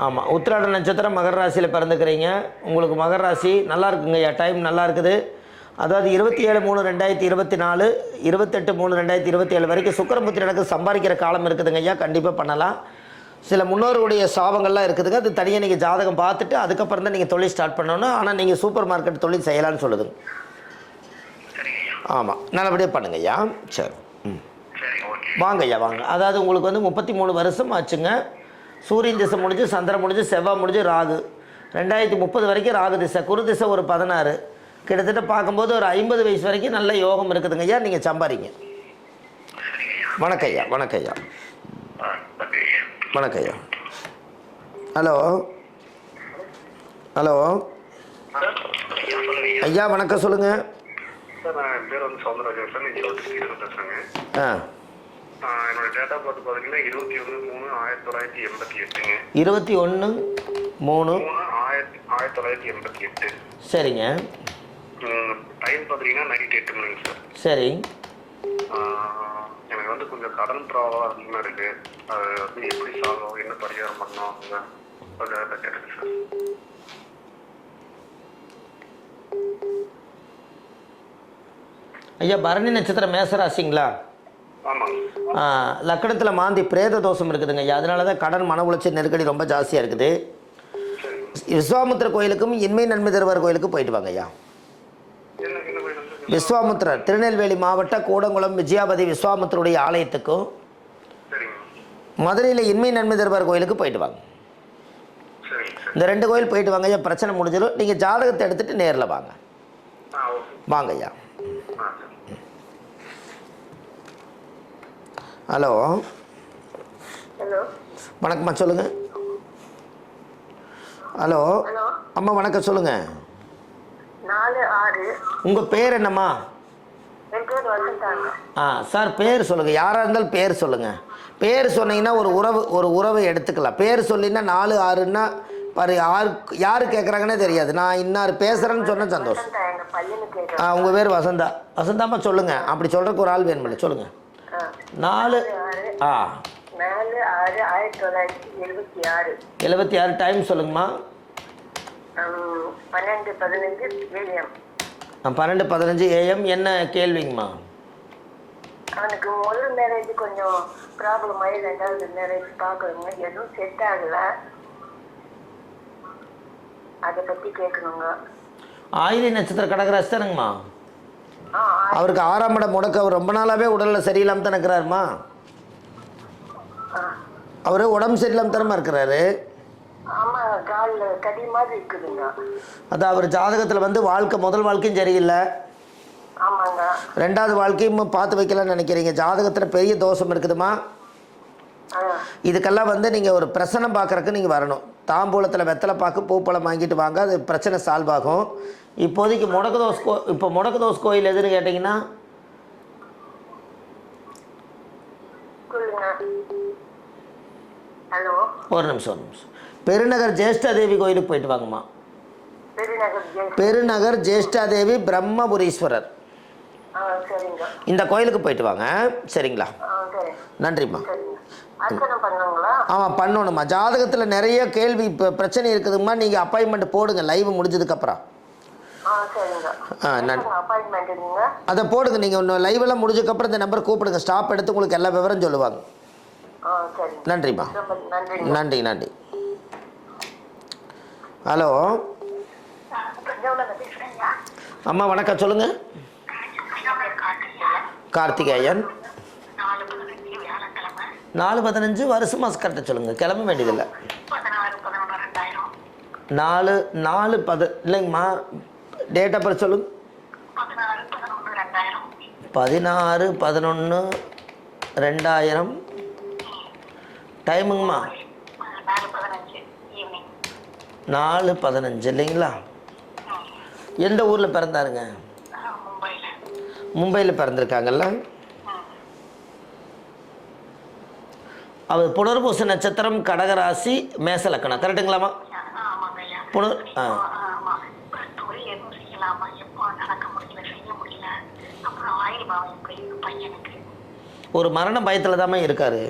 ஆமாம், உத்திராட நட்சத்திரம் மகர ராசியில் பிறந்துக்கிறீங்க. உங்களுக்கு மகர ராசி நல்லா இருக்குங்க ஐயா, டைம் நல்லா இருக்குது. அதாவது 27/3/2024, 28/3/2027 வரைக்கும் சுக்கிரபுத்திரனுக்கு சம்பாதிக்கிற காலம் இருக்குதுங்க ஐயா. கண்டிப்பாக பண்ணலாம். சில முன்னோர்களுடைய சாபங்கள்லாம் இருக்குதுங்க. அது தனியாக நீங்கள் ஜாதகம் பார்த்துட்டு அதுக்கப்புறம் தான் நீங்கள் தொழில் ஸ்டார்ட் பண்ணணும். ஆனால் நீங்கள் சூப்பர் மார்க்கெட் தொழில் செய்யலான்னு சொல்லுதுங்க. ஆமாம், நல்லபடியாக பண்ணுங்க ஐயா. சரி, வாங்க ஐயா வாங்க. அதாவது உங்களுக்கு வந்து 33 வருஷம் ஆச்சுங்க. சூரியன் திசை முடிஞ்சு, சந்திரன் முடிஞ்சு, செவ்வாய் முடிஞ்சு, ராகு 2030 வரைக்கும் ராகு திசை, குரு திசை ஒரு 16, கிட்டத்தட்ட பார்க்கும்போது ஒரு 50 வயசு வரைக்கும் நல்ல யோகம் இருக்குதுங்க ஐயா. நீங்கள் சம்பாதிங்க. வணக்கம் ஐயா. வணக்கம் ஐயா. வணக்கம் ஐயா. ஹலோ ஹலோ ஐயா, வணக்கம் சொல்லுங்கள். என் பேர் வந்து சௌந்தரராஜன் சார். நான் 26 பேசுகிறேங்க. என்னோட டேட் ஆஃப் பர்த் பார்த்தீங்கன்னா 21/3/1988ங்க. 21/3/1988. சரிங்க. டைம் பார்த்தீங்கன்னா நைட் 8 மணிங்க சார். சரி. எனக்கு வந்து கொஞ்சம் கடன் ப்ராப்ளம் அதிகமாக இருக்குது. அது வந்து எப்படி சால்வ் ஆகும், என்ன பரிகாரம் பண்ணணும் அதை கேட்டுங்க சார். ஐயா, பரணி நட்சத்திரம் மேசராசிங்களா? ஆமாங்க. லக்கணத்தில் மாந்தி பிரேத தோஷம் இருக்குதுங்க ஐயா. அதனால தான் கடன், மன உளைச்சல், நெருக்கடி ரொம்ப ஜாஸ்தியாக இருக்குது. விஸ்வாமுத்திர கோயிலுக்கும் இன்மை நன்மை தருவார் கோயிலுக்கும் போயிட்டு வாங்க ஐயா. விஸ்வாமுத்திரர் திருநெல்வேலி மாவட்ட கூடங்குளம் விஜயாபதி விஸ்வாமுத்திரருடைய ஆலயத்துக்கும் மதுரையில் இன்மை நன்மை தருவார் கோயிலுக்கு போயிட்டு வாங்க. இந்த 2 கோயில் போயிட்டு வாங்க ஐயா. பிரச்சனை முடிஞ்சிடும். நீங்கள் ஜாதகத்தை எடுத்துகிட்டு நேரில் வாங்க. வாங்க ஐயா. ஹலோ ஹலோ, வணக்கம்மா, சொல்லுங்கள். ஹலோ அம்மா, வணக்கம், சொல்லுங்கள். 4/6. உங்கள் பேர் என்னம்மா? என் பேர் வசந்தாங்க. சார் பேர் சொல்லுங்கள். யாராக இருந்தாலும் பேர் சொல்லுங்கள். பேர் சொன்னீங்கன்னா ஒரு உறவை எடுத்துக்கலாம். பேர் சொல்லினா 4/6ன்னா பாரு, யார் கேட்குறாங்கன்னே தெரியாது. நான் இன்னார் பேசுகிறேன்னு சொன்னால் சந்தோஷம். எங்க பையனுக்கு உங்கள் பேர் வசந்தா. வசந்தாம்மா சொல்லுங்கள். அப்படி சொல்கிறதுக்கு ஒரு ஆள் வேணுமில்ல, சொல்லுங்கள். 4/6/1976. டைம் சொல்லுங்கம்மா. 12:15 AM. 12:15 AM. என்ன கேள்விங்கம்மா? அவனுக்கு முதல் மேரேஜ் கொஞ்சம் ப்ராப்ளம் ஆகி 2வது மேரேஜ் பார்க்கணுங்க. எதுவும் செட் ஆகல. அதை பற்றி கேட்கணுங்க. ஆயிலி நட்சத்திர கடகராசி தானுங்கம்மா. அவருக்கு 6ஆம் இடம் முடக்கு. அவர் ரொம்ப நாளாகவே உடலில் சரியில்லாமல் தான் இருக்கிறாருமா. அவர் உடம்பு சரியில்லாமல் தரமாக இருக்கிறாரு. அதான் அவர் ஜாதகத்தில் வந்து முதல் வாழ்க்கையும் சரியில்லை, 2வது வாழ்க்கையும் பார்த்து வைக்கலாம்னு நினைக்கிறீங்க. ஜாதகத்தில் பெரிய தோஷம் இருக்குதுமா. இதுக்கெல்லாம் வந்து நீங்கள் ஒரு பிரச்சனை பார்க்குறக்கு நீங்கள் வரணும். தாம்பூலத்தில் வெத்தலை பாக்கு பூப்பழம் வாங்கிட்டு வாங்க. அது பிரச்சனை சால்வ் ஆகும். இப்போதைக்கு முடக்கு தோஷ் கோயில் எதுன்னு கேட்டிங்கன்னா, ஒரு நிமிஷம் பெருநகர் ஜேஷ்டாதேவி கோயிலுக்கு போயிட்டு வாங்கம்மா. பெருநகர் ஜேஷ்டாதேவி பிரம்மபுரீஸ்வரர் இந்த கோயிலுக்கு போயிட்டு வாங்க. சரிங்களா? நன்றிம்மா. ஆமாம், பண்ணணும்மா. ஜாதகத்தில் நிறைய கேள்வி பிரச்சனை இருக்குதுங்கம்மா. நீங்கள் அப்பாயின்மெண்ட் போடுங்க லைவ் முடிஞ்சதுக்கப்புறம். அதை போடுங்க. நீங்கள் ஒன்று லைவெல்லாம் முடிஞ்சதுக்கப்புறம் இந்த நம்பர் கூப்பிடுங்க. ஸ்டாப் எடுத்து உங்களுக்கு எல்லா விவரம் சொல்லுவாங்க. நன்றிம்மா. நன்றி நன்றி. ஹலோ அம்மா, வணக்கம், சொல்லுங்கள். கார்த்திகேயன். 4/15 வருஷமா கரெக்டாக சொல்லுங்கள். கிளம்ப வேண்டியதில்லை. 4/10 இல்லைங்கம்மா. டேட் ஆஃப் பர்த் சொல்லுங்க. 16/11/2000. டைமுங்கம்மா 4:15 இல்லைங்களா? எந்த ஊரில் பிறந்தாருங்க? மும்பையில் பிறந்திருக்காங்கல்ல. அவர் புனர்பூச நட்சத்திரம், கடகராசி, மேச லக்கணம். கரெக்டுங்களாம்மா? ஒரு மரண பயத்தில் தான் இருக்காரு.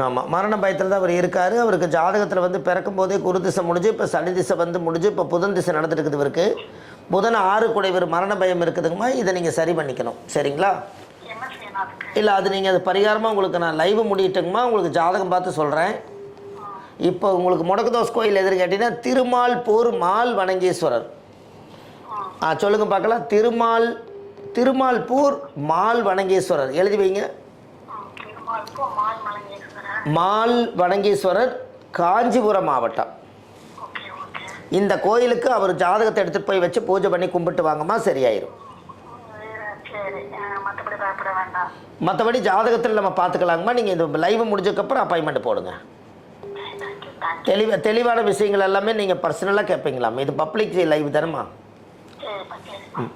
ஆமாம், மரண பயத்தில் தான் அவர் இருக்கார். அவருக்கு ஜாதகத்தில் வந்து பிறக்கும் போதே குரு திசை முடிஞ்சு, இப்போ சனி திசை வந்து முடிஞ்சு, இப்போ புதன் திசை நடந்துட்டு இருக்குது இவருக்கு. புதன் 6 கூடையவர் மரண பயம் இருக்குதுங்கம்மா. இதை நீங்கள் சரி பண்ணிக்கணும், சரிங்களா? இல்லை, அது நீங்கள் அது பரிகாரமாக உங்களுக்கு நான் லைவ் முடியட்டுங்கம்மா. உங்களுக்கு ஜாதகம் பார்த்து சொல்கிறேன். இப்போ உங்களுக்கு முடக்குதோஸ் கோயில் எதிர்க்கு கேட்டிங்கன்னா திருமால்பூர் மால் வணங்கீஸ்வரர். சொல்லுங்கள் பார்க்கலாம். திருமால்பூர் மால் வணங்கீஸ்வரர் எழுதி வைங்க. மால் வணங்கீஸ்வரர், காஞ்சிபுரம் மாவட்டம். இந்த கோயிலுக்கு அவர் ஜாதகத்தை எடுத்துகிட்டு போய் வச்சு பூஜை பண்ணி கும்பிட்டு வாங்கம்மா, சரியாயிரும். மற்றபடி ஜாதகத்தில் நம்ம பார்த்துக்கலாங்கம்மா. நீங்கள் இந்த லைவ் முடிஞ்சதுக்கப்புறம் அப்பாயின்மெண்ட் போடுங்க. தெளிவான விஷயங்கள் எல்லாமே நீங்கள் பர்சனலாக கேட்பீங்களாம். இது பப்ளிக் லைவ் தானேம்மா.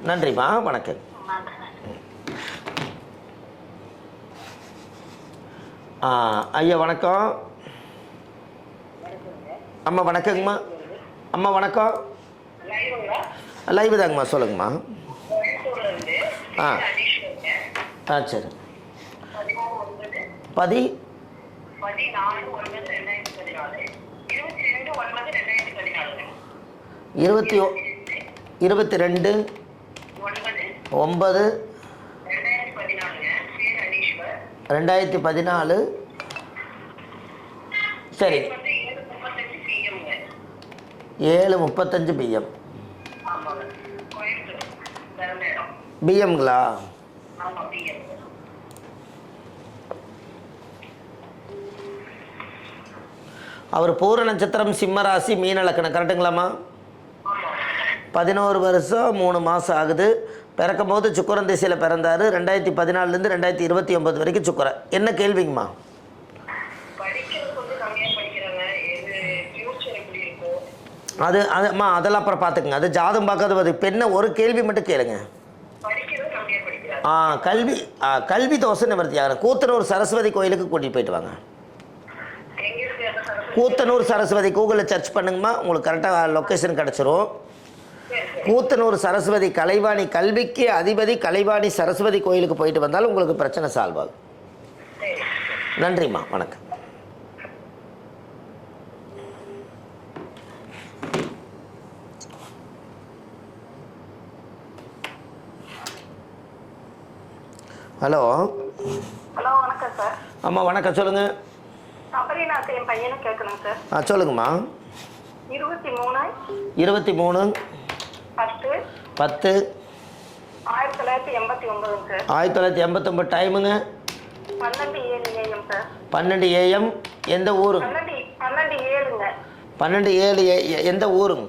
நன்றிம்மா, வணக்கம். ஐயா வணக்கம். அம்மா வணக்கங்கம்மா. அம்மா வணக்கம். லைவ் தாங்கம்மா, சொல்லுங்கம்மா. சரி. 22/9/2014. சரி, 7:35 PM. பிஎம்ங்களா? அவர் பூர நட்சத்திரம், சிம்ம ராசி, மீன லக்கணம், கரெக்டுங்களாம்மா? 11 வருஷம் 3 மாதம் ஆகுது. பிறக்கும் போது சுக்கரன் திசையில் பிறந்தார். 2014 2029 வரைக்கும் சுக்கரன். என்ன கேள்விங்கம்மா? அதும்மா அதெல்லாம் அப்புறம் பார்த்துக்குங்க. அது ஜாதகம் பார்க்காத இப்போ என்ன ஒரு கேள்வி மட்டும் கேளுங்க. கல்வி தோசை நிவர்த்தி ஆகணும். கூத்தனூர் சரஸ்வதி கோயிலுக்கு கூட்டிகிட்டு போயிட்டு வாங்க. கூத்தனூர் சரஸ்வதி கூகுளில் சர்ச் பண்ணுங்கம்மா, உங்களுக்கு கரெக்டாக லொக்கேஷன் கிடச்சிரும். கூத்தனூர் சரஸ்வதி கலைவாணி, கல்விக்கு அதிபதி கலைவாணி சரஸ்வதி கோயிலுக்கு போயிட்டு வந்தாலும் உங்களுக்கு பிரச்சனை சால்வ் ஆகும். நன்றிம்மா, வணக்கம். ஹலோ. வணக்கம் சார். அம்மா வணக்கம், சொல்லுங்கள். என் பையனை கேட்கணும் சார். சொல்லுங்கம்மா. 23 10 1989 சார். 1989 டைமுங்க? 12:07 AM sir. 12 AM. எந்த ஊருங்க? 12:07ங்க. 12:07 எந்த ஊருங்க?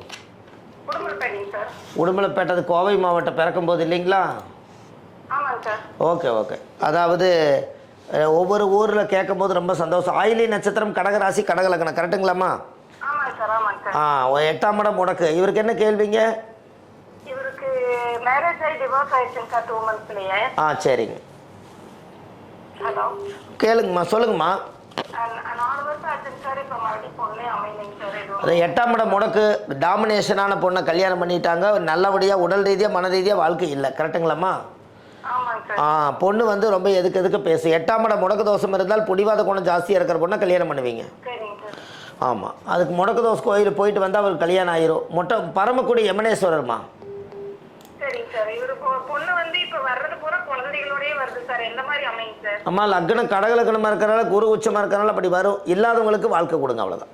உடுமலைப்பேட்டை சார். உடுமலைப்பேட்டை, அது கோவை மாவட்டம். பிறக்கும் போது இல்லைங்களா? ஆமாங்க சார். ஓகே. அதாவது ஒவ்வொரு ஊரில் கேட்கும் போது ரொம்ப சந்தோஷம். ஆயிலி நட்சத்திரம், கடகராசி, கடகலக்கணம், கரெக்டுங்களாம்மா? ஆமாங்க சார். 8ஆம் இடம் முடக்கு. இவருக்கு என்ன கேள்விங்க? இவருக்கு மேரேஜ் ஆகி டிவோர்ஸ் ஆயிடுச்சுங்க சார் 2 monthsலயே. சரிங்க. ஹலோ, கேளுங்கம்மா, சொல்லுங்கம்மா. 4 வருஷம் ஆச்சுங்க சார். இப்போ மறுபடியும் பொண்ணே அமையலைங்க சார். அது 8ஆம் இடம் முடக்கு. டாமினேஷனான பொண்ணை கல்யாணம் பண்ணிட்டாங்க. நல்லபடியாக உடல் ரீதியாக மன ரீதியாக வாழ்க்கை இல்லை, கரெக்டுங்களாம்மா? பொண்ணு வந்து ரொம்ப எதுக்கு பேசு. 8ஆம் இடம் முடக்கு தோஷம் இருந்தால் புடிவாத குணம் ஜாஸ்தியாக இருக்கிற பொண்ணை கல்யாணம் பண்ணுவீங்க. ஆமாம், அதுக்கு முடக்கு தோஷம் கோயில் போயிட்டு வந்தால் அவருக்கு கல்யாணம் ஆயிரும். பரமக்குடி யமனேஸ்வரர்மா. அம்மா லக்னம் கடகலக்கணமாக இருக்கிறனால, குரு உச்சமாக இருக்கிறனால அப்படி வரும். இல்லாதவங்களுக்கு வாழ்க்கை கொடுங்க, அவ்வளோதான்.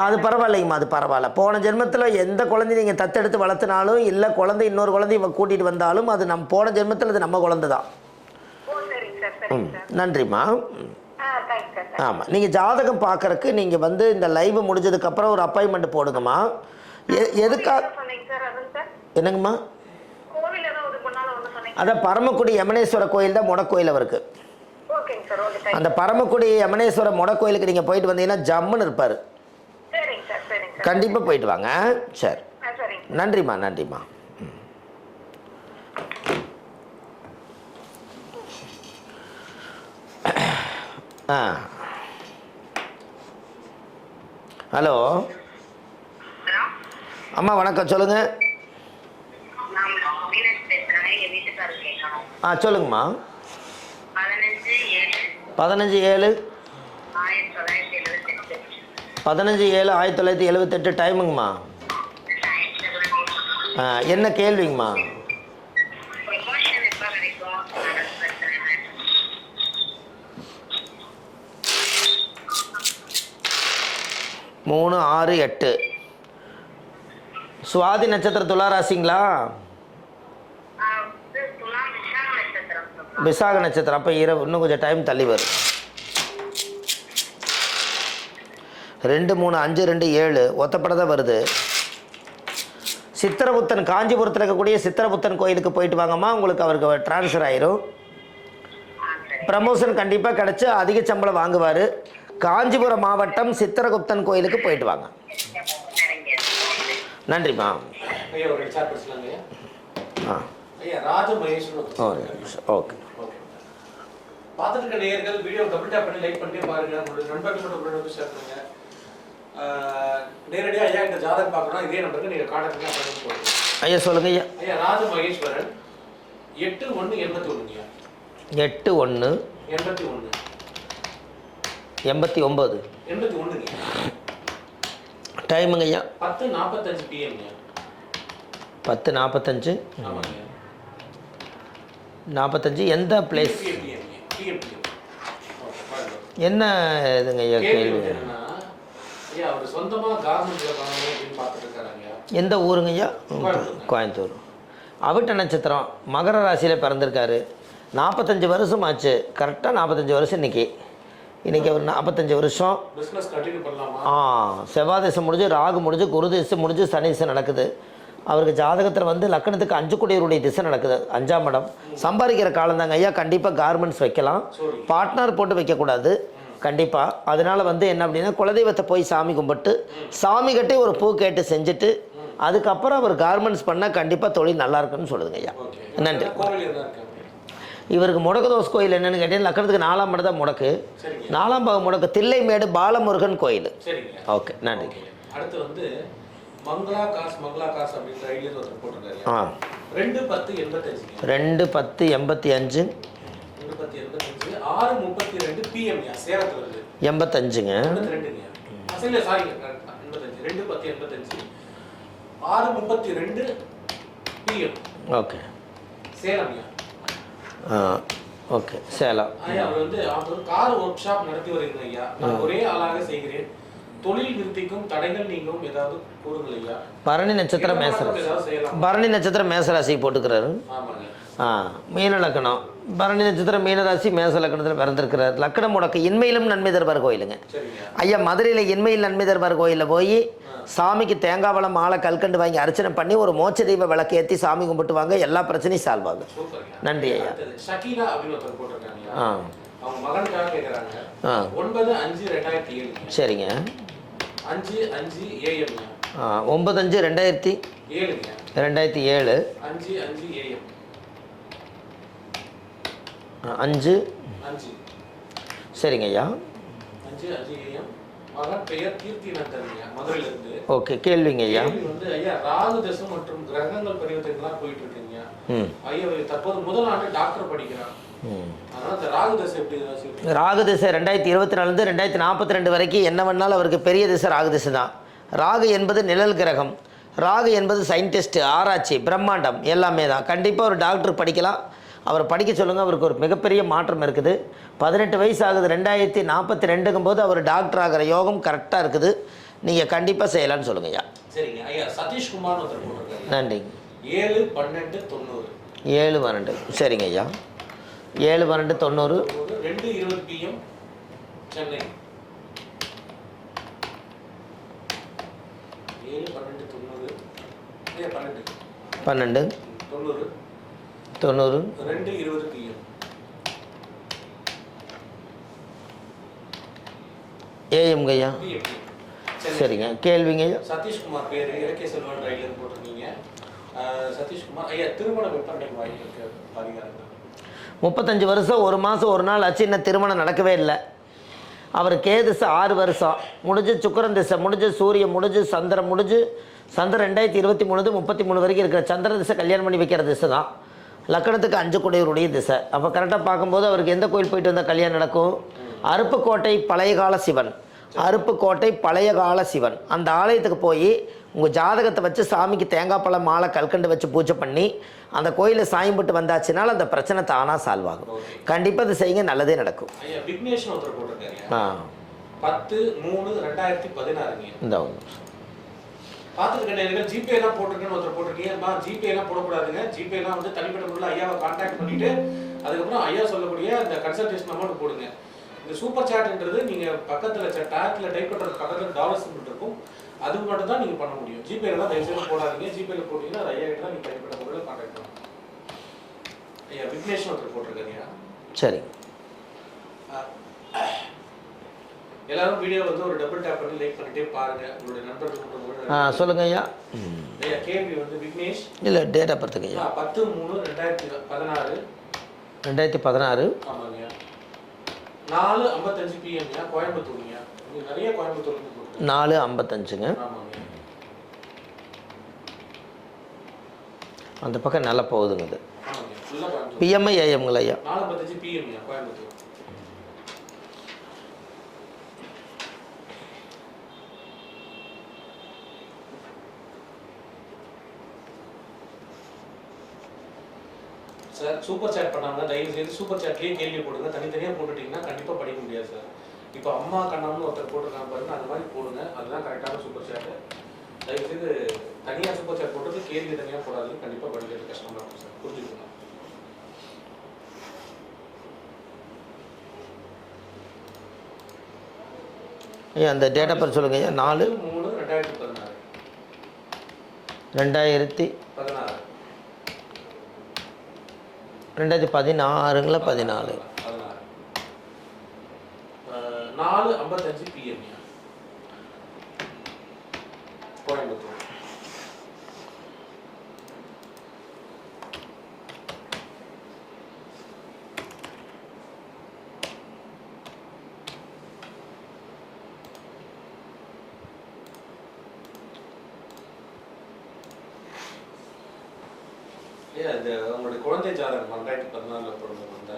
அது பரவாயில்லைங்கம்மா, அது பரவாயில்ல. போன ஜென்மத்தில் எந்த குழந்தை நீங்கள் தத்தெடுத்து வளர்த்தினாலும், இல்லை குழந்தை இன்னொரு குழந்தை கூட்டிகிட்டு வந்தாலும், அது நம்ம போன ஜென்மத்தில் அது நம்ம குழந்தை தான். நன்றிம்மா. ஆமாம், நீங்கள் ஜாதகம் பார்க்குறக்கு நீங்கள் வந்து இந்த லைவ் முடிஞ்சதுக்கப்புறம் ஒரு அப்பாயின்மெண்ட் போடுங்கம்மா. எதுக்காக? என்னங்கம்மா? அதான் பரமக்குடி யமனேஸ்வர கோயில் தான் முடக்கோயில் அவருக்கு. அந்த பரமக்குடி யமனேஸ்வர முடக்கோயிலுக்கு நீங்கள் போயிட்டு வந்தீங்கன்னா ஜம்முன்னு இருப்பார். கண்டிப்பாக போயிட்டு வாங்க. சரி, நன்றிம்மா. ஹலோ அம்மா வணக்கம், சொல்லுங்க. சொல்லுங்கம்மா. 15/7 1978. 15/7/1978 டைமுங்கம்மா. என்ன கேள்விங்கம்மா? ப்ரொமோஷன் எப்போ கிடைக்கும்? 3, 6, 8. சுவாதி நட்சத்திர துளாராசிங்களா? விசாக நட்சத்திரம். அப்போ இரவு இன்னும் கொஞ்சம் டைம் தள்ளி வரும். 2, 3, 5, 2, 7 ஒத்தப்பட தான் வருது. சித்திரபுத்தன் காஞ்சிபுரத்தில் இருக்கக்கூடிய சித்திரபுத்தன் கோயிலுக்கு போயிட்டு வாங்கம்மா, உங்களுக்கு அவருக்கு ட்ரான்ஸ்ஃபர் ஆயிரும். ப்ரமோஷன் கண்டிப்பாக கிடச்சி அதிக சம்பளம் வாங்குவார். காஞ்சிபுரம் மாவட்டம் சித்திரகுப்தன் கோயிலுக்கு போயிட்டு வாங்க. நன்றிம்மா. ஓகே. பார்த்துட்டு இருக்க நேயர்கள் வீடியோ டபுள் டேப் பண்ணி லைக் பண்ணி பாருங்க. உங்களுடைய நண்பர்கள் மட்டும் உடனே ஷேர் பண்ணுங்க. நேரடியாக ஐயா இந்த ஜாதகம் பார்க்கணும், இதே நம்பருக்கு நீங்கள் கான்டாக்ட் பண்ணி போடுங்க. ஐயா சொல்லுங்க ஐயா. ஐயா ராஜ மகேஸ்வரன் 8/1/81. 8/1/81. 81 டைமுங்க ஐயா? 10:45 PM. 10:45. ஆமாங்க. 45 எந்த பிளேஸ்? என்ன இதுங்க ஐயா கேள்வி? ஐயா அவர் சொந்தமா கார்மெண்ட்ல பண்ணணும் அப்படின்னு பார்த்துட்டு இருக்காங்க. எந்த ஊருங்க ஐயா? கோயம்புத்தூர். அவிட்ட நட்சத்திரம் மகர ராசியில் பிறந்திருக்காரு. 45 வருஷம் ஆச்சு. கரெக்டாக 45 வருஷம் இன்னைக்கு அவர் 45 வருஷம். பிஸ்னஸ் கண்டினியூ பண்ணலாமா? செவ்வாய் திசை முடிஞ்சு, ராகு முடிஞ்சு, குரு திசை முடிஞ்சு, சனி திசை நடக்குது. அவருக்கு ஜாதகத்தில் வந்து லக்கணத்துக்கு 5 கோடியருடைய திசை நடக்குது. 5ஆம் இடம். சம்பாதிக்கிற காலம் தாங்க ஐயா. கண்டிப்பாக கார்மெண்ட்ஸ் வைக்கலாம். பார்ட்னர் போட்டு வைக்கக்கூடாது கண்டிப்பாக. அதனால வந்து என்ன அப்படின்னா, குலதெய்வத்தை போய் சாமி கும்பிட்டு சாமி கட்டி ஒரு பூ கேட்டு செஞ்சுட்டு அதுக்கப்புறம் அவர் கார்மெண்ட்ஸ் பண்ணால் கண்டிப்பாக தொழில் நல்லா இருக்குன்னு சொல்லுதுங்க ஐயா. நன்றி. இவருக்கு முடக்கு தோஸ் கோயில் என்னன்னு கேட்டீங்கன்னா, லக்கணத்துக்கு 4ஆம் இடம் தான் முடக்கு. 4ஆம் பாவம் முடக்கு தில்லைமேடு பாலமுருகன் கோயில். ஓகே நன்றி. அடுத்து வந்து மங்களா காஸ் அப்படின்ற ஐடியா ஒருத்தர் போட்டிருக்காரு. 2/10/85. 2/10/85. 6:32 PM சேலத்துல வருது. 85ங்க. 82ங்க. அசல்ல சாரி 85. 2/10/85. 6:32 PM. ஓகே. சேலம்யா. ஓகே சேலம். ஐயா அவர் வந்து அவர் கார் ஒர்க் ஷாப் நடத்தி வருகிறேன் ஐயா. நான் ஒரே ஆளாக செய்கிறேன். தொழில் விருத்திக்கும் தடைகள் நீங்கும் ஏதாவது கூறுங்கள் ஐயா. பரணி நட்சத்திரம் மேசராசி. பரணி நட்சத்திரம் மேசராசி போட்டுக்கிறாரு. மீன லக்கணம். பரணி நட்சத்திரம் மீனராசி மேச லக்கணத்தில் பிறந்திருக்கிறார். லக்கணம் முடக்கு இன்மையிலும் நன்மை தருவார் கோயிலுங்க ஐயா. மதுரையில் இன்மையில் நன்மை தருவார் கோயிலில் போய் சாமிக்கு தேங்காய் பழம் மாலை கல்கண்டு வாங்கி அர்ச்சனை பண்ணி ஒரு மோட்ச தெய்வ விளக்கு ஏற்றி சாமி கும்பிட்டு வாங்க. எல்லா பிரச்சனையும் சால்வ் ஆகும். நன்றி ஐயா. சரிங்க. 9/5/2007. 5 சரிங்க ஐயா. ஓகே கேள்விங்க ஐயா. ராகு தசை மற்றும் கிரகங்கள் பரிவர்த்தனைலாம் போயிட்டு இருக்குங்க ஐயா. தற்போது முதல் ஆண்டு டாக்டர் படிக்கிறார். ராகு தசை 2024 2042 வரைக்கும் என்ன பண்ணாலும் அவருக்கு பெரிய திசை ராகு திசை தான். ராகு என்பது நிழல் கிரகம். ராகு என்பது சயின்டிஸ்ட், ஆராய்ச்சி, பிரம்மாண்டம் எல்லாமே தான். கண்டிப்பாக ஒரு டாக்டர் படிக்கலாம். அவர் படிக்க சொல்லுங்கள். அவருக்கு ஒரு மிகப்பெரிய மாற்றம் இருக்குது. 18 வயசு ஆகுது. 2042ங்கும் போது அவர் டாக்டர் ஆகிற யோகம் கரெக்டாக இருக்குது. நீங்கள் கண்டிப்பாக செய்யலான்னு சொல்லுங்கள் ஐயா. சரிங்க ஐயா. சதீஷ்குமார் நன்றிங்க. 7/12/90. 7/12 சரிங்க ஐயா. 7/12/90. 2:20 PM சென்னை. 7/12/90. 12 90 2:20 PM. AM ஐயா. சரிங்க கேள்விங்க ஐயா. சதீஷ்குமார் பேர் இலக்கிய செல்வன் ரயிலில் போட்டிருக்கீங்க. சதீஷ்குமார் ஐயா திருமணம் எப்போ நடக்க வாய்ப்பு இருக்கு? 35 வருஷம் 1 மாதம் 1 நாள் ஆச்சு. இன்னும் திருமணம் நடக்கவே இல்லை. அவர் கேதிசை 6 வருஷம் முடிஞ்சு, சுக்கரன் திசை முடிஞ்சு, சூரியன் முடிஞ்சு, சந்திரன் முடிஞ்சு. சந்திரன் 2023 33 வரைக்கும் இருக்கிற சந்திர திசை கல்யாணம் பண்ணி வைக்கிற திசை தான். லக்கணத்துக்கு 5 குடையவருடைய திசை. அப்போ கரெக்டாக பார்க்கும்போது அவருக்கு எந்த கோயில் போயிட்டு வந்தால் கல்யாணம் நடக்கும்? அருப்புக்கோட்டை பழைய கால சிவன், அருப்புக்கோட்டை பழைய கால சிவன் அந்த ஆலயத்துக்கு போய் உங்கள் ஜாதகத்தை வச்சு சாமிக்கு தேங்காய் பழம் மாலை கல்கண்டு வச்சு பூஜை பண்ணி அந்த கோயிலை சாயம்பிட்டு வந்தாச்சுனால அந்த பிரச்சனை தானாக சால்வ் ஆகும். கண்டிப்பாக அது செய்யுங்க, நல்லதே நடக்கும். விக்னேஷன் ஒருத்தர் போட்டிருக்காரு 10/3/2016 இந்த பார்த்துருக்கேன். ஜிபே எல்லாம் போட்டிருக்கேன்னு ஒருத்தர் போட்டிருக்கீங்க. ஜிபே எல்லாம் போடக்கூடாதுங்க. ஜிபே எல்லாம் வந்து தனிப்பட்ட முறையில் ஐயாவை கான்டாக்ட் பண்ணிட்டு அதுக்கப்புறம் ஐயா சொல்லக்கூடிய அந்த கன்சல்டேஷன் அமௌண்ட் போடுங்க. இந்த சூப்பர் சாட்ன்றது நீங்கள் பக்கத்தில் டாட்டில் டைப் பண்ணுறது பக்கத்தில் டாலர் சிம்பிள் இருக்கும், அது மட்டும் தான் நீங்கள் பண்ண முடியும். ஜிபேலாம் தயவுசெய்து போடாதீங்க. ஜிபேல போட்டிங்கன்னா அது ஐயா கிட்ட தான் நீங்கள் தனிப்பட்ட முறையில் கான்டாக்ட் பண்ணணும். ஐயா விக்னேஷன் ஒருத்தர் போட்டிருக்காருயா. சரி, எல்லாரும் வீடியோ வந்து ஒரு டபுள் டேப் பண்ணி லைக் பண்ணிட்டே பாருங்க. உங்களுடைய நண்பர்கள் சொல்லுங்க ஐயா. ஐயா கேள்வி வந்து விக்னேஷ் இல்லை டேட் ஆஃப் பர்த்துக்கு ஐயா 10/3/2016 2016 ஆமாங்கய்யா 4:55 PM கோயம்புத்தூர்ங்கய்யா. நிறைய கோயம்புத்தூர் 4:55ங்க. ஆமாங்கய்யா. அந்த பக்கம் நல்லா போகுதுங்க. அது ஆமாங்கய்யா ஃபுல்லா கோயம்புத்தூர். பிஎம்ஐ ஏஎம்ங்களா ஐயா? 4:55 PM Coimbatore. Sir super chat பண்ணாமல் தயவு செய்து சூப்பர் சாட்லேயே கேள்வி போடுங்க. தனித்தனியாக போட்டுட்டிங்கன்னா கண்டிப்பாக படிக்க முடியாது சார். இப்போ அம்மா கண்ணாமனு ஒருத்தர் போட்டிருக்காங்க பாருங்க, அது மாதிரி போடுங்க. அதுதான் கரெக்டான சூப்பர் சாட்டு. தயவு செய்து தனியாக சூப்பர் சாட் போட்டது கேள்வி தனியாக போடாது, கண்டிப்பாக படிக்கிறது கஷ்டமாக இருக்கும் சார். புரிஞ்சுக்கணும். ஐயா அந்த டேட் ஆஃப் பர்த் சொல்லுங்க ஐயா. 4/3/2016 2016 2016ங்களா 14 4:55 PM கோயம்புத்தூர். உங்களுடைய குழந்தை ஜாதகம் 2014 பிறந்த குழந்தை.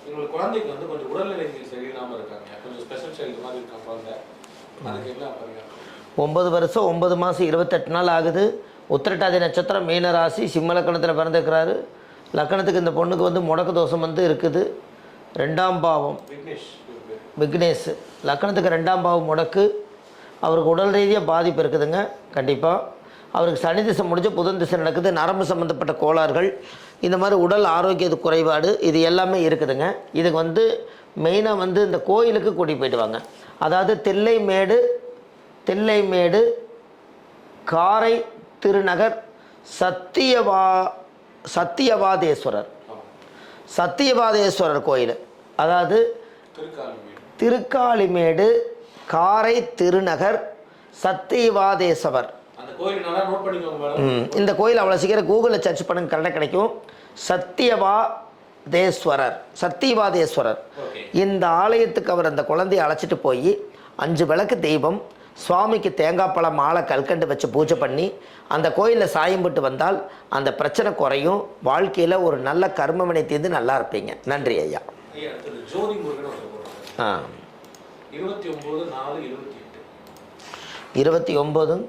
எங்களுக்கு குழந்தைக்கு வந்து கொஞ்சம் உடல்நிலை சரியில்லாமல் இருக்காங்க. கொஞ்சம் ஸ்பெஷல் சைல்டு மாதிரி இருக்காங்க குழந்தை. அதுக்கு என்ன பண்ணுங்க? 9 வருஷம் 9 மாதம் 28 நாள் ஆகுது. உத்திரட்டாதி நட்சத்திரம், மீன ராசி, சிம்ம லக்கணத்தில் பிறந்திருக்கிறாரு. லக்கணத்துக்கு இந்த பொண்ணுக்கு வந்து முடக்கு தோஷம் வந்து இருக்குது. 2ஆம் பாவம் விக்னேஷ். லக்கணத்துக்கு 2ஆம் பாவம் முடக்கு. அவருக்கு உடல் ரீதியாக பாதிப்பு இருக்குதுங்க. கண்டிப்பாக அவருக்கு சனி திசை முடிஞ்சு புதன் திசை நடக்குது. நரம்பு சம்மந்தப்பட்ட கோளாறுகள், இந்த மாதிரி உடல் ஆரோக்கிய குறைபாடு, இது எல்லாமே இருக்குதுங்க. இதுக்கு வந்து மெயினாக வந்து இந்த கோயிலுக்கு கூட்டி போயிட்டு வாங்க. அதாவது தில்லைமேடு காரை திருநகர் சத்தியவாதேஸ்வரர் கோயில். அதாவது திருக்காளிமேடு காரை திருநகர் சத்தியவாதேஸ்வரர். இந்த கோயில் அவ்வளோ சீக்கிரம் கூகுளில் சர்ச் பண்ணுங்க, கரெக்டாக கிடைக்கும். சத்தியவாதேஸ்வரர். இந்த ஆலயத்துக்கு அவர் அந்த குழந்தையை அழைச்சிட்டு போய் 5 விளக்கு தெய்வம், சுவாமிக்கு தேங்காய் பழம் மாலை கல்கண்டு வச்சு பூஜை பண்ணி அந்த கோயிலில் சாயம்பிட்டு வந்தால் அந்த பிரச்சனை குறையும். வாழ்க்கையில் ஒரு நல்ல கர்மவினை தீர்ந்து நல்லா இருப்பீங்க. நன்றி ஐயா. 29/4/28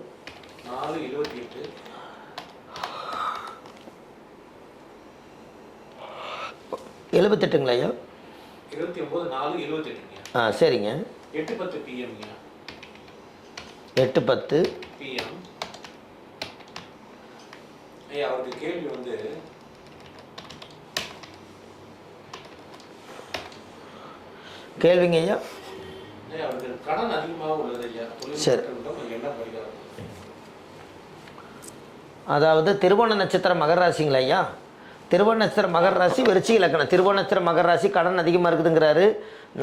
78ங்களா ஐயா? 29/4/28 சரிங்க. 8:10 PM 8:10 PM. ஐயா அவருக்கு கேள்வி வந்து கேள்விங்க ஐயா. அவருக்கு கடன் அதிகமாக உள்ளது ஐயா. சரி. என்ன படிக்கிறார்? அதாவது திருவோண நட்சத்திரம் மகர ராசிங்களா ஐயா? திருவோண நட்சத்திரம் மகர ராசி, விருச்சிக லக்கணம். திருவோண நட்சத்திரம் மகர ராசி, கடன் அதிகமாக இருக்குதுங்கிறாரு.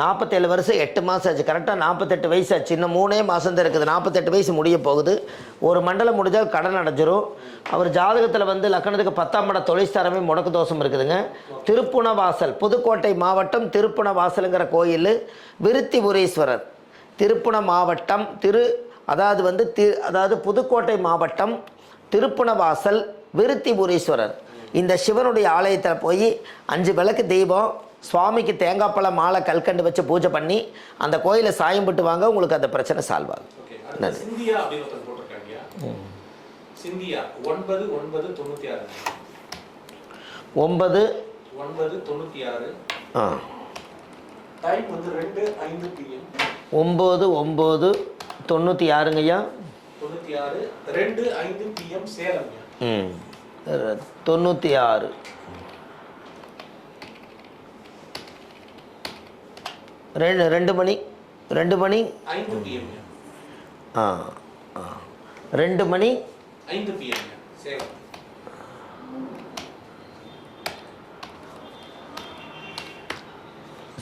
47 வருஷம் 8 மாதம் ஆச்சு. கரெக்டாக 48 வயசு ஆச்சு. இன்னும் 3 மாதம் தான் இருக்குது. 48 வயசு முடிய போகுது. ஒரு மண்டலம் முடிஞ்சால் கடன் அடைஞ்சிரும். அவர் ஜாதகத்தில் வந்து லக்கணத்துக்கு 10ஆம் இடம் தொழிற்சாரமே முடக்கு தோஷம் இருக்குதுங்க. திருப்புணவாசல், புதுக்கோட்டை மாவட்டம் திருப்புணவாசலுங்கிற கோயில் விருத்திபுரீஸ்வரர். திருப்புண மாவட்டம் அதாவது புதுக்கோட்டை மாவட்டம் திருப்புணவாசல் விருத்திபுரீஸ்வரர். இந்த சிவனுடைய ஆலயத்தில் போய் 5 விளக்கு தீபம், சுவாமிக்கு தேங்காய் பழம் மாலை கல்கண்டு வச்சு பூஜை பண்ணி அந்த கோயிலை சாயம் போட்டு வாங்க, உங்களுக்கு அந்த பிரச்சனை சால்வ் ஆகும். நன்றி. சிந்தியா அப்படின்னு ஒருத்தர் போட்டிருக்காங்க. சிந்தியா 9996 9996 டைம் வந்து 2:05 PM 9996 ஐயா 96 2:05 PM சேலம். 96 2 மணி 5 PM 2 மணி 5 PM சேலம்.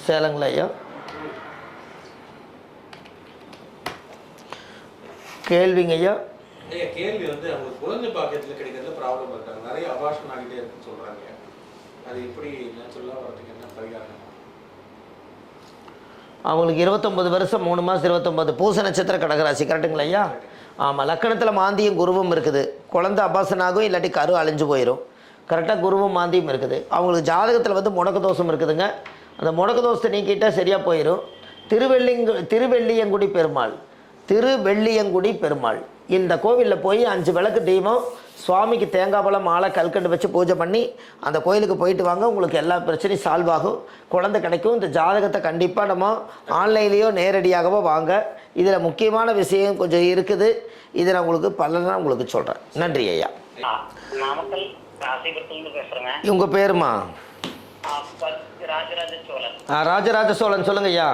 சேலங்களா ஐயா? கேள்விங்க ஐயா? ஐயா கேள்வி வந்து அவங்களுக்கு குழந்தை பாக்கியத்தில் கிடைக்கிறதுல ப்ராப்ளம் இருக்காங்க, நிறைய அபார்ஷன் ஆகிட்டே இருக்குன்னு சொல்கிறாங்க. அது எப்படி நேச்சுரலாக வரதுக்கு என்ன பரிகாரம்? அவங்களுக்கு 29 வருஷம் 3 மாதம் 29 பூச நட்சத்திர கடகராசி கரெக்டுங்களா ஐயா? ஆமாம். லக்கணத்தில் மாந்தியும் குருவும் இருக்குது. குழந்தை அபாசனாகும், இல்லாட்டி கரு அழிஞ்சு போயிடும். கரெக்டாக குருவும் மாந்தியும் இருக்குது. அவங்களுக்கு ஜாதகத்தில் வந்து முடக்கு தோஷம் இருக்குதுங்க. அந்த முடக்கு தோஷத்தை நீக்கிட்டால் சரியாக போயிடும். திருவெள்ளியங்குடி பெருமாள் இந்த கோவிலில் போய் 5 விளக்கு தீபம், சுவாமிக்கு தேங்காய் பழம் மாலை கல்கண்டு வச்சு பூஜை பண்ணி அந்த கோயிலுக்கு போயிட்டு வாங்க, உங்களுக்கு எல்லா பிரச்சனையும் சால்வ் ஆகும், குழந்தை கிடைக்கும். இந்த ஜாதகத்தை கண்டிப்பாக நம்ம ஆன்லைன்லேயோ நேரடியாகவோ வாங்க. இதில் முக்கியமான விஷயம் கொஞ்சம் இருக்குது, இதை நான் உங்களுக்கு பலனா உங்களுக்கு சொல்கிறேன். நன்றி ஐயா. நாமக்கல் ராசிபுரத்துலேருந்து பேசுகிறேங்க. உங்கள் பேருமா? ராஜராஜ சோழன். ராஜராஜ சோழன் சொல்லுங்க ஐயா.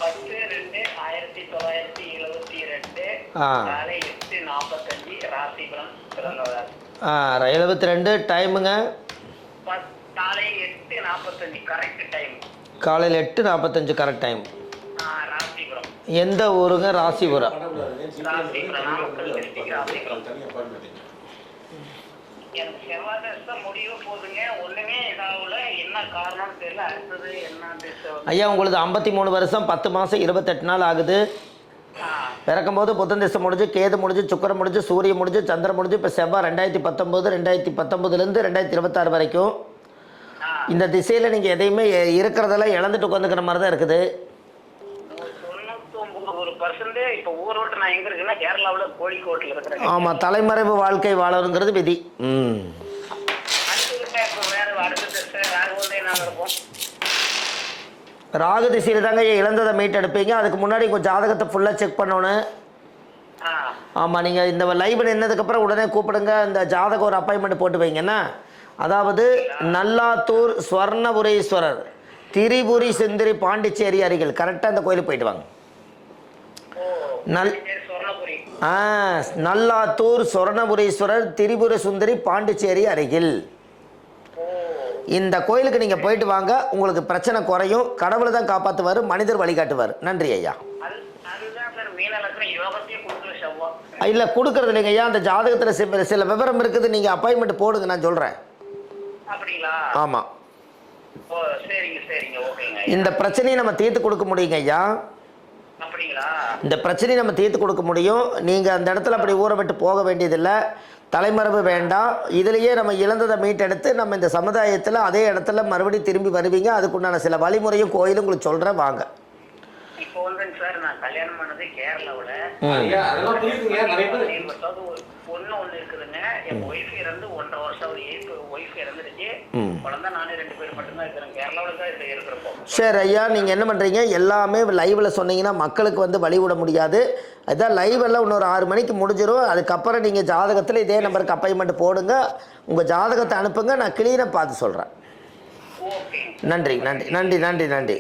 10/2/1972 காலை 8:45 ராசிபுரம் பிறந்தவர். 72 டைமுங்க? காலை 8:45 கரெக்ட் டைம். காலையில் 8:45 கரெக்ட் டைம். ராசிபுரம். எந்த ஊருங்க? ராசிபுரம். ராசிபுரம் நாமக்கல் டிஸ்ட்ரிக்ட் ராசிபுரம். எனக்கு செவ்வாய் தசை முடிவு போதுங்க, ஒண்ணுமே இதாகல, என்ன காரணம் தெரியல. அடுத்தது என்ன திசை? ஐயா உங்களுக்கு 53 வருஷம் 10 மாதம் 28 நாள் ஆகுது. பிறக்கும்போது புதன் திசை முடிஞ்சு, கேது முடிஞ்சு, சுக்கிரன் முடிஞ்சு, சூரியன் முடிஞ்சு, சந்திரன் முடிஞ்சு, இப்போ செவ்வாய் 2019 2026 வரைக்கும் இந்த திசையில் நீங்கள் எதையுமே இருக்கிறதெல்லாம் இழந்துட்டு உட்காந்துக்கிற மாதிரி தான் இருக்குது. 99% இப்போ ஊர் விட்டு நான் எங்க இருக்குன்னா கேரளாவில் கோழிக்கோட்டில் இருக்கிறேன். ஆமாம், தலைமறைவு வாழ்க்கை வாழணுங்கிறது விதி. ராகு திசையில் தாங்க இழந்ததை மீட்டெடுப்பீங்க. அதுக்கு முன்னாடி உங்கள் ஜாதகத்தை ஃபுல்லாக செக் பண்ணணும். ஆமாம், நீங்கள் இந்த லைவ் நின்னதுக்கப்புறம் உடனே கூப்பிடுங்க. இந்த ஜாதகம் ஒரு அப்பாயின்மெண்ட் போட்டு வைங்கன்னா, அதாவது நல்லாத்தூர் ஸ்வர்ணபுரீஸ்வரர் திரிபுரி சுந்தரி பாண்டிச்சேரி அருகில் கரெக்டாக அந்த கோயிலுக்கு போயிட்டு வாங்க. நல்லாத்தூர் சொர்ணபுரீஸ்வரர் திரிபுர சுந்தரி பாண்டிச்சேரி அருகில் இந்த கோயிலுக்கு நீங்கள் போயிட்டு வாங்க, உங்களுக்கு பிரச்சனை குறையும். கடவுளை தான் காப்பாற்றுவார், மனிதர் வழிகாட்டுவார். நன்றி ஐயா. இல்லை கொடுக்கறது இல்லைங்க ஐயா, அந்த ஜாதகத்தில் சில விவரம் இருக்குது, நீங்கள் அப்பாயின்மெண்ட் போடுங்க, நான் சொல்கிறேன். ஆமாம், இந்த பிரச்சனையை நம்ம தீர்த்து கொடுக்க முடியுங்க ஐயா. இந்த பிரச்சனையை நம்ம தீர்த்து கொடுக்க முடியும். நீங்கள் அந்த இடத்துல அப்படி ஊற விட்டு போக வேண்டியதில்லை, தலைமறைவு வேண்டாம். இதுலேயே நம்ம இழந்ததை மீட்டெடுத்து நம்ம இந்த சமுதாயத்தில் அதே இடத்துல மறுபடியும் திரும்பி வருவீங்க. அதுக்குண்டான சில வழிமுறையும் கோயிலும் உங்களுக்கு சொல்கிறேன், வாங்க. இப்போ வந்து சார் நான் கல்யாணம் பண்ணது கேரளாவில். பொண்ணு ஒன்று இருக்குதுங்க. என் ஒய்ஃப் இறந்து 1.5 வருஷம் ஒய்ஃப் இறந்துருச்சு. குழந்தை நானே 2 பேர் மட்டும்தான் இருக்கிறேன். கேரளாவில் தான் இப்போ இருக்கிறப்போ. சரி ஐயா, நீங்கள் என்ன பண்ணுறீங்க, எல்லாமே லைவில் சொன்னீங்கன்னா மக்களுக்கு வந்து வழிவிட முடியாது. அதான் லைவ் எல்லாம் இன்னொரு 6 மணிக்கு முடிஞ்சிடும். அதுக்கப்புறம் நீங்கள் ஜாதகத்தில் இதே நம்பருக்கு அப்பாயின்மெண்ட் போடுங்க, உங்கள் ஜாதகத்தை அனுப்புங்க, நான் கிளீனாக பார்த்து சொல்கிறேன். நன்றி நன்றி நன்றி நன்றி நன்றி.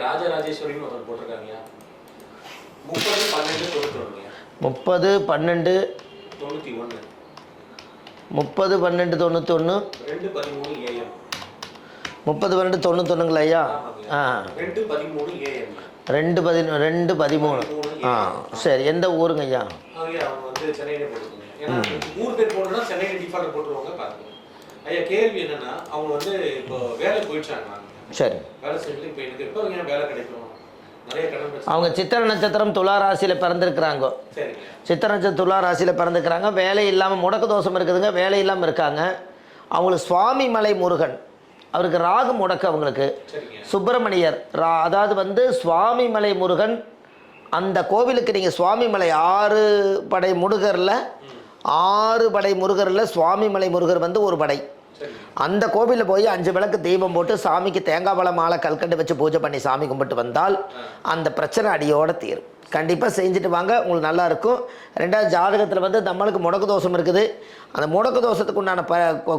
ராஜராஜேஸ்வரின்னு ஒருத்தர் போட்டிருக்காங்க. 30/12/91 30/12/91 30/12/91 30/12/91ங்களா ஐயா? 2/13 சரி. எந்த ஊருங்க ஐயா? ஊர் பேர் போடுறதுனா சென்னையில டிஃபால்ட் போட்டுருவாங்க. பாருங்க ஐயா, கேள்வி என்னன்னா, அவங்க வந்து இப்போ வேலை போயிடுச்சாங்க. சரி, வேலை செஞ்சு இப்போ எனக்கு எப்போ வேலை கிடைக்கும், நிறைய கடன் பிரச்சனை. அவங்க சித்திர நட்சத்திரம் துலா ராசியில் பிறந்திருக்கிறாங்க. சரிங்க. சித்திர நட்சத்திரம் துலா ராசியில் பிறந்துக்கிறாங்க. வேலை இல்லாமல் முடக்கு தோஷம் இருக்குதுங்க. வேலை இல்லாமல் இருக்காங்க. அவங்களுக்கு சுவாமி மலை முருகன், அவருக்கு ராகு முடக்கு. அவங்களுக்கு சரிங்க. சுப்பிரமணியர் அதாவது வந்து சுவாமி மலை முருகன், அந்த கோவிலுக்கு நீங்கள் சுவாமி மலை 6 படை முருகரில் 6 படை முருகரில் சுவாமி மலை முருகர் வந்து ஒரு படை. அந்த கோவிலில் போய் 5 விளக்கு தீபம் போட்டு சாமிக்கு தேங்காய் பழம் மாலை கல்கண்டு வச்சு பூஜை பண்ணி சாமி கும்பிட்டு வந்தால் அந்த பிரச்சனை அடியோட தீரும். கண்டிப்பாக செஞ்சுட்டு வாங்க, உங்களுக்கு நல்லா இருக்கும். 2வது ஜாதகத்தில் வந்து நம்மளுக்கு முடக்கு தோஷம் இருக்குது. அந்த முடக்கு தோஷத்துக்கு உண்டான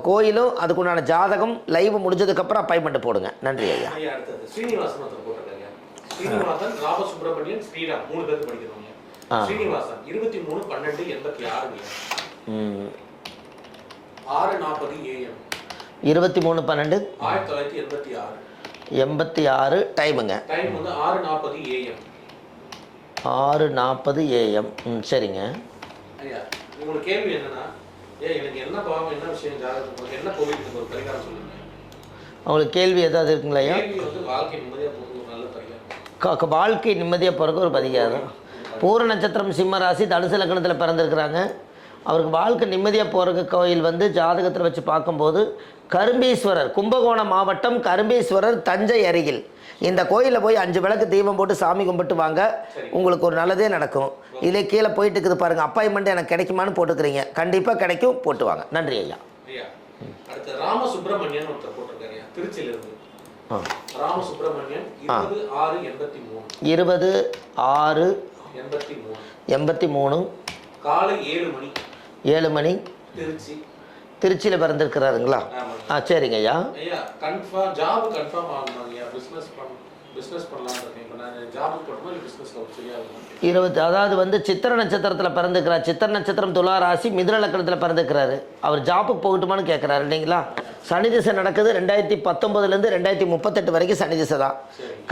கோயிலும் அதுக்குண்டான ஜாதகம் லைவ் முடிஞ்சதுக்கப்புறம் அப்பாயின்மெண்ட் போடுங்க. நன்றி ஐயா. அடுத்தது ஸ்ரீனிவாசன் போட்டிருக்காங்க. ஸ்ரீனிவாசன், ராமசுப்ரமணியன், ஸ்ரீராம் 3 பேருக்கு படிக்கிறவங்க. ஸ்ரீனிவாசன் 23/12/86 6:40 AM 23/12 1986 டைமுங்க. டைம் வந்து 6:40 AM 6:40 AM. சரிங்க ஐயா. உங்களுக்கு கேள்வி என்னன்னா, எனக்கு என்ன பாவம், என்ன விஷயம் ஜாதகத்துக்கு, என்ன கோவிலுக்கு ஒரு பரிகாரம் சொல்லுங்க. அவங்களுக்கு கேள்வி ஏதாவது இருக்குங்களா ஐயா? கேள்வி வந்து வாழ்க்கை நிம்மதியாக போகிறது ஒரு நல்ல பரிகாரம். வாழ்க்கை நிம்மதியாக பிறகு ஒரு பரிகாரம். பூர நட்சத்திரம் சிம்ம ராசி தனுசு லக்னத்தில் பிறந்திருக்கிறாங்க. அவருக்கு வாழ்க்கை நிம்மதியாக போகிறக்கு கோயில் வந்து ஜாதகத்தில் வச்சு பார்க்கும்போது கரும்பீஸ்வரர், கும்பகோணம் மாவட்டம் கரும்பீஸ்வரர், தஞ்சை அருகில் இந்த கோயிலில் போய் 5 விளக்கு தீபம் போட்டு சாமி கும்பிட்டு வாங்க, உங்களுக்கு ஒரு நல்லதே நடக்கும். இதிலே கீழே போயிட்டு இருக்குது பாருங்கள், அப்பாயின்மெண்ட் எனக்கு கிடைக்குமான்னு போட்டுக்கிறீங்க. கண்டிப்பாக கிடைக்கும், போட்டு வாங்க. நன்றி ஐயா. ஐயா அடுத்து ராமசுப்ரமணியன் ஒருத்தர் போட்டிருக்காரு திருச்சியிலிருந்து. ராமசுப்ரமணியன் 20/6/83 20/6/83 காலை 7 மணி திருச்சியில் பிறந்திருக்கிறாருங்களா? சரிங்க ஐயா. ஐயா கன்ஃபார்ம் ஜாப் கன்ஃபார்ம் ஆகணும் ஐயா. பிஸ்னஸ் பண்ணலாம்னு இருக்கேன். இப்போ நான் ஜாபுக்கு போகணுமா இல்லை பிஸ்னஸில் சரியாகும்? 20 அதாவது வந்து சித்திர நட்சத்திரத்தில் பிறந்துக்கிறார். சித்திர நட்சத்திரம் துலா ராசி மிதுன லக்னத்தில் பிறந்துக்கிறாரு. அவர் ஜாப்புக்கு போகட்டுமான்னு கேட்குறாரு இல்லைங்களா? சனி திசை நடக்குது. 2019 2038 வரைக்கும் சனி திசை தான்.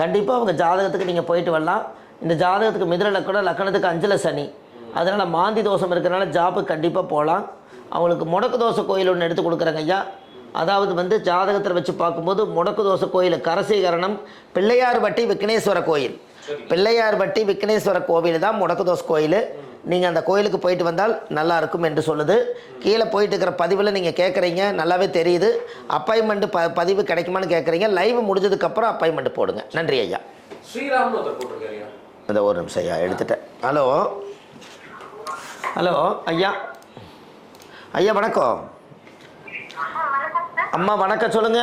கண்டிப்பாக அவங்க ஜாதகத்துக்கு நீங்கள் போயிட்டு வரலாம். இந்த ஜாதகத்துக்கு மிதுன லக்னத்துக்கு 5ல் சனி, அதனால் மாந்தி தோஷம் இருக்கிறனால ஜாப்புக்கு கண்டிப்பாக போகலாம். அவங்களுக்கு முடக்கு தோசை கோயில் ஒன்று எடுத்து கொடுக்குறாங்க ஐயா. அதாவது வந்து ஜாதகத்தில் வச்சு பார்க்கும்போது முடக்கு தோசை கோயில் கரசீகரணம் பிள்ளையார்பட்டி விக்னேஸ்வர கோயில், பிள்ளையார்பட்டி விக்னேஸ்வர கோவில் தான் முடக்கு தோசை கோயில். நீங்கள் அந்த கோயிலுக்கு போயிட்டு வந்தால் நல்லா இருக்கும் என்று சொல்லுது. கீழே போயிட்டு இருக்கிற பதிவில் நீங்கள் கேட்குறீங்க, நல்லாவே தெரியுது. அப்பாயின்மெண்ட் பதிவு கிடைக்குமான்னு கேட்குறீங்க. லைவ் முடிஞ்சதுக்கப்புறம் அப்பாயின்மெண்ட் போடுங்க. நன்றி ஐயா. ஸ்ரீராம் போட்டிருக்காரு. இந்த ஒரு நிமிஷம் ஐயா எடுத்துட்டேன். ஹலோ ஐயா. ஐயா வணக்கம். அம்மா வணக்கம், சொல்லுங்க.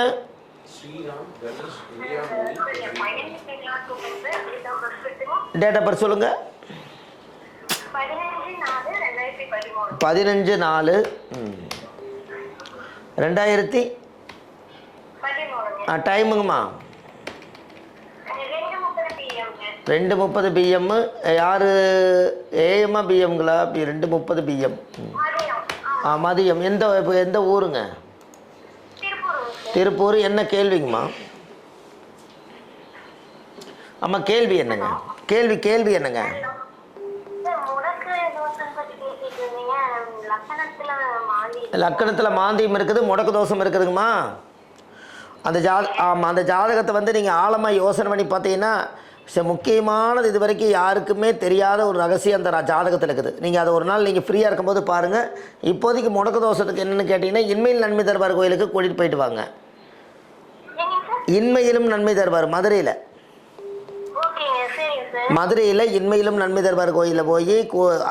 டேட் ஆஃப் பர்த் சொல்லுங்க. 15/4/2000. டைமுங்கம்மா 2:30 PM. யார் AM BMங்களா? 2:30 PM. மதியம். எந்த ஊருங்க? திருப்பூர். என்ன கேள்விங்கம்மா? அம்மா கேள்வி என்னங்க? கேள்வி என்னங்க? லக்கணத்தில் மாந்தியம் இருக்குது, முடக்கு தோஷம் இருக்குதுங்கம்மா. அந்த ஜாதகத்தை வந்து நீங்கள் ஆழமாக யோசனை பண்ணி பார்த்தீங்கன்னா முக்கியமானது, இது வரைக்கும் யாருக்குமே தெரியாத ஒரு ரகசியம் அந்த ஜாதகத்தில் இருக்குது. நீங்கள் அதை ஒரு நாள் நீங்கள் ஃப்ரீயாக இருக்கும்போது பாருங்கள். இப்போதைக்கு முடக்கு தோஷத்துக்கு என்னென்னு கேட்டிங்கன்னா, இன்மையில் நன்மை தருவார் கோயிலுக்கு கூட்டிகிட்டு போயிட்டு வாங்க. இன்மையிலும் நன்மை தருவார் மதுரையில். இன்மையிலும் நன்மை தருவார் கோயிலில் போய்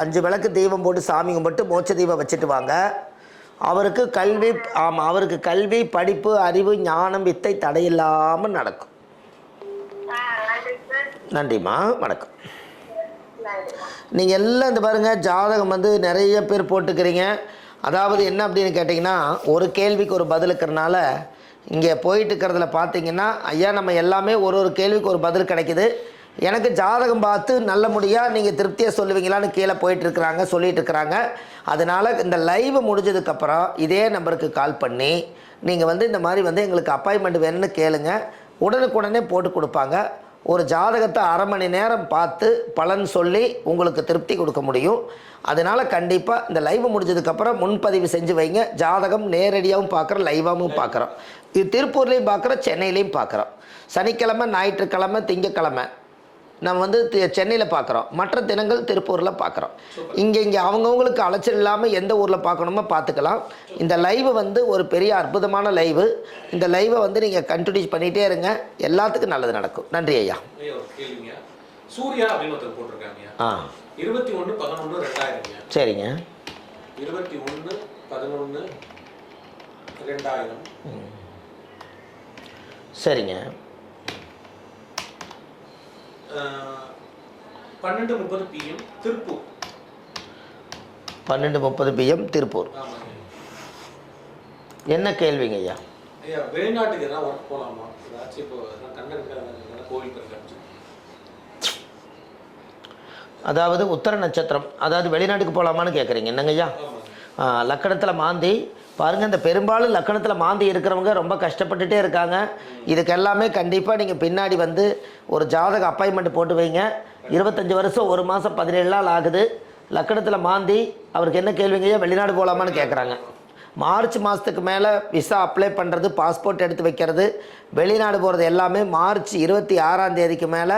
5 விளக்கு தீபம் போட்டு சாமி கும்பிட்டு மோட்ச தீபம் வச்சுட்டு வாங்க. அவருக்கு கல்வி படிப்பு அறிவு ஞானம் வித்தை தடையில்லாமல் நடக்கும். நன்றிம்மா, வணக்கம். நீங்கள் எல்லாம் இந்த பாருங்கள், ஜாதகம் வந்து நிறைய பேர் போட்டுக்கிறீங்க. அதாவது என்ன அப்படின்னு கேட்டிங்கன்னா, ஒரு கேள்விக்கு ஒரு பதில் இருக்கிறனால இங்கே போயிட்டு இருக்கிறதுல பார்த்தீங்கன்னா, ஐயா நம்ம எல்லாமே ஒரு கேள்விக்கு ஒரு பதில் கிடைக்குது. எனக்கு ஜாதகம் பார்த்து நல்ல முடியாக நீங்கள் திருப்தியாக சொல்லுவீங்களான்னு கீழே போயிட்டுருக்குறாங்க, சொல்லிகிட்டு இருக்கிறாங்க. அதனால் இந்த லைவ் முடிஞ்சதுக்கப்புறம் இதே நம்பருக்கு கால் பண்ணி நீங்கள் வந்து இந்த மாதிரி வந்து எங்களுக்கு அப்பாயின்மெண்ட் வேணும்னு கேளுங்க. உடனுக்குடனே போட்டு கொடுப்பாங்க. ஒரு ஜாதகத்தை 1/2 மணி நேரம் பார்த்து பலன் சொல்லி உங்களுக்கு திருப்தி கொடுக்க முடியும். அதனால் கண்டிப்பாக இந்த லைவ் முடிஞ்சதுக்கப்புறம் முன்பதிவு செஞ்சு வைங்க. ஜாதகம் நேரடியாகவும் பார்க்குறோம், லைவாகவும் பார்க்குறோம். இது திருப்பூர்லேயும் பார்க்குறோம், சென்னையிலையும் பார்க்குறோம். சனிக்கிழமை, ஞாயிற்றுக்கிழமை, திங்கக்கிழமை நம்ம வந்து சென்னையில் பார்க்குறோம், மற்ற தினங்கள் திருப்பூரில் பார்க்குறோம். இங்கே அவங்கவுங்களுக்கு அலைச்சல் இல்லாமல் எந்த ஊரில் பார்க்கணுமோ பார்த்துக்கலாம். இந்த லைவு வந்து ஒரு பெரிய அற்புதமான லைவு. இந்த லைவை வந்து நீங்கள் கண்டினியூ பண்ணிகிட்டே இருங்க, எல்லாத்துக்கும் நல்லது நடக்கும். நன்றி ஐயா. சூர்யா அப்படின்னு ஒருத்தர் போட்டிருக்காங்க. 21/11/2000. சரிங்க. 21/11/2000. சரிங்க. 12:30 PM திருப்பூர். 12:30 PM திருப்பூர். என்ன கேள்விங்க ஐயா? ஐயா வெளிநாட்டுக்கு எதாவது ஒர்க் போகலாமா? ஏதாச்சும் இப்போ கோவில் இருக்காச்சு. அதாவது உத்தர நட்சத்திரம், அதாவது வெளிநாட்டுக்கு போகலாமான்னு கேட்குறீங்க என்னங்க ஐயா? லக்கணத்தில் மாந்தி பாருங்கள். இந்த பெரும்பாலும் லக்கணத்தில் மாந்தி இருக்கிறவங்க ரொம்ப கஷ்டப்பட்டுட்டே இருக்காங்க. இதுக்கு எல்லாமே கண்டிப்பாக நீங்கள் பின்னாடி வந்து ஒரு ஜாதக அப்பாயின்மெண்ட் போட்டு வைங்க. 25 வருஷம் 1 மாதம் 17 நாள் ஆகுது. லக்கணத்தில் மாந்தி. அவருக்கு என்ன கேள்விங்கய்யா? வெளிநாடு போகலாமான்னு கேட்குறாங்க. மார்ச் மாதத்துக்கு மேலே விசா அப்ளை பண்ணுறது, பாஸ்போர்ட் எடுத்து வைக்கிறது, வெளிநாடு போகிறது எல்லாமே மார்ச் 26ஆம் தேதிக்கு மேலே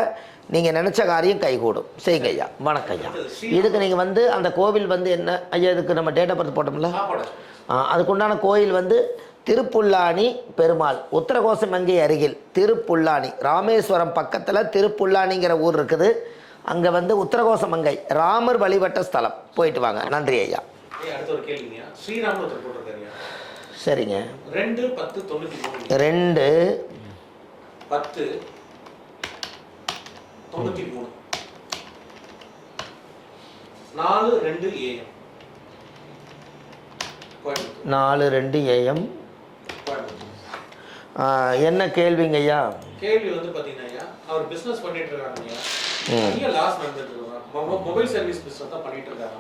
நீங்கள் நினச்ச காரியம் கைகூடும். செய்யுங்க ஐயா. வணக்கம் ஐயா. இதுக்கு நீங்கள் வந்து அந்த கோவில் வந்து என்ன ஐயா, இதுக்கு நம்ம டேட் ஆஃப் பர்த் போட்டோம்ல, அதுக்குண்டான கோயில் வந்து திருப்புல்லானி பெருமாள், உத்தரகோசமங்கை அருகில் திருப்புல்லானி, ராமேஸ்வரம் பக்கத்தில் திருப்புல்லானிங்கிற ஊர் இருக்குது. அங்கே வந்து உத்தரகோசமங்கை ராமர் வழிபட்ட ஸ்தலம். போயிட்டு வாங்க. நன்றி ஐயா. அடுத்த ஒரு கேள்விங்க. ஸ்ரீராம் போட்டிருக்காரு. சரிங்க. 2/10/93. 2/10/93. 4:02 AM. 4:02 AM. என்ன கேள்விங்க ஐயா? கேள்வி வந்து பாத்தீங்கன்னா அவர் பிசினஸ் பண்ணிட்டு இருக்காங்க. நிறைய லாஸ் நடந்துட்டு இருக்கு. மொபைல் சர்வீஸ் பிசினஸ் தான் பண்ணிட்டு இருக்காங்க.